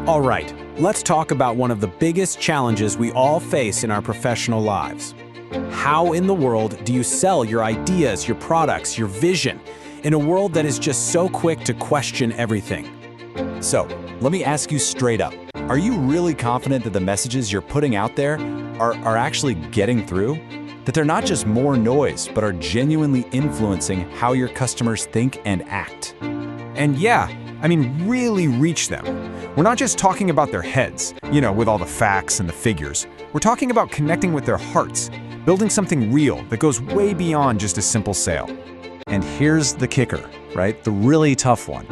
All right, let's talk about one of the biggest challenges we all face in our professional lives. How in the world do you sell your ideas, your products, your vision, in a world that is just so quick to question everything? So, let me ask you straight up. Are you really confident that the messages you're putting out there are actually getting through? That they're not just more noise, but are genuinely influencing how your customers think and act? And yeah, really reach them. We're not just talking about their heads, with all the facts and the figures. We're talking about connecting with their hearts, building something real that goes way beyond just a simple sale. And here's the kicker, right? The really tough one.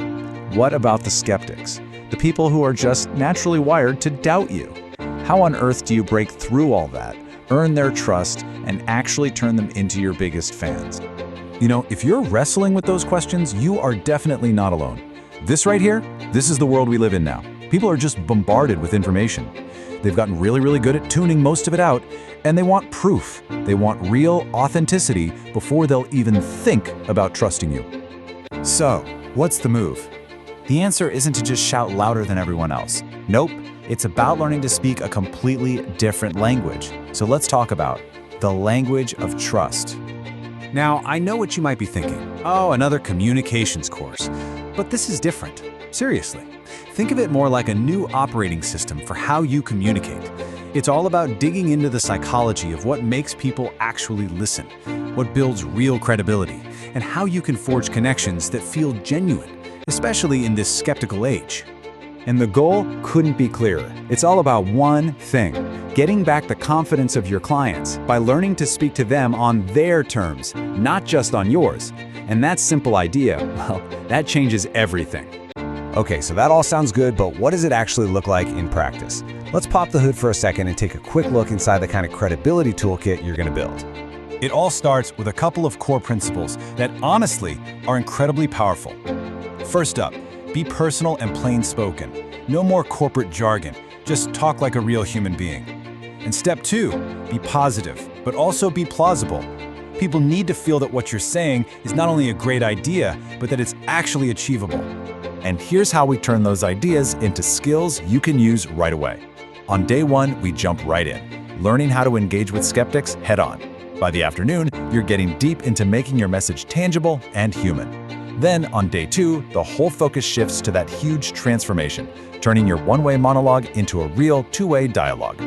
What about the skeptics? The people who are just naturally wired to doubt you? How on earth do you break through all that, earn their trust, and actually turn them into your biggest fans? If you're wrestling with those questions, you are definitely not alone. This right here, this is the world we live in now. People are just bombarded with information. They've gotten really, really good at tuning most of it out, and they want proof. They want real authenticity before they'll even think about trusting you. So, what's the move? The answer isn't to just shout louder than everyone else. Nope, it's about learning to speak a completely different language. So let's talk about the language of trust. Now, I know what you might be thinking. Oh, another communications course. But this is different. Seriously. Think of it more like a new operating system for how you communicate. It's all about digging into the psychology of what makes people actually listen, what builds real credibility, and how you can forge connections that feel genuine, especially in this skeptical age. And the goal couldn't be clearer. It's all about one thing: getting back the confidence of your clients by learning to speak to them on their terms, not just on yours. And that simple idea, well, that changes everything. Okay, so that all sounds good, but what does it actually look like in practice? Let's pop the hood for a second and take a quick look inside the kind of credibility toolkit you're going to build. It all starts with a couple of core principles that honestly are incredibly powerful. First up, be personal and plain spoken. No more corporate jargon, just talk like a real human being. And step two, be positive, but also be plausible. People need to feel that what you're saying is not only a great idea, but that it's actually achievable. And here's how we turn those ideas into skills you can use right away. On day one, we jump right in, learning how to engage with skeptics head on. By the afternoon, you're getting deep into making your message tangible and human. Then, on day two, the whole focus shifts to that huge transformation, turning your one-way monologue into a real two-way dialogue.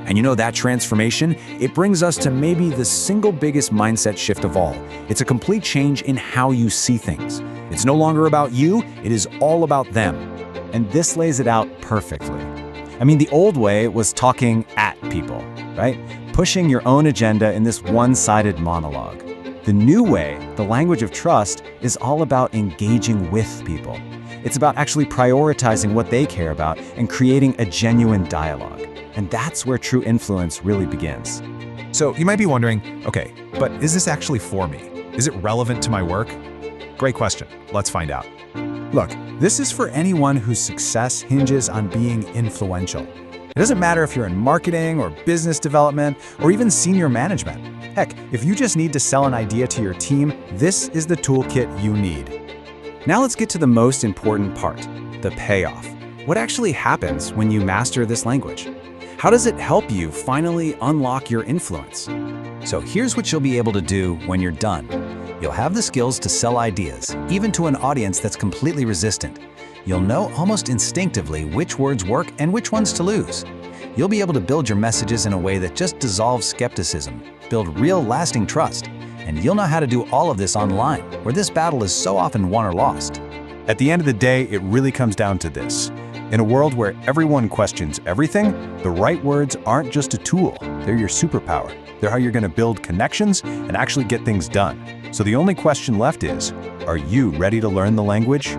And that transformation, it brings us to maybe the single biggest mindset shift of all. It's a complete change in how you see things. It's no longer about you, it is all about them. And this lays it out perfectly. The old way was talking at people, right? Pushing your own agenda in this one-sided monologue. The new way, the language of trust, is all about engaging with people. It's about actually prioritizing what they care about and creating a genuine dialogue. And that's where true influence really begins. So you might be wondering, okay, but is this actually for me? Is it relevant to my work? Great question. Let's find out. Look, this is for anyone whose success hinges on being influential. It doesn't matter if you're in marketing or business development or even senior management. Heck, if you just need to sell an idea to your team, this is the toolkit you need. Now let's get to the most important part, the payoff. What actually happens when you master this language? How does it help you finally unlock your influence? So here's what you'll be able to do when you're done. You'll have the skills to sell ideas, even to an audience that's completely resistant. You'll know almost instinctively which words work and which ones to lose. You'll be able to build your messages in a way that just dissolves skepticism, build real lasting trust, and you'll know how to do all of this online, where this battle is so often won or lost. At the end of the day, it really comes down to this. In a world where everyone questions everything, the right words aren't just a tool, they're your superpower. They're how you're going to build connections and actually get things done. So the only question left is, are you ready to learn the language?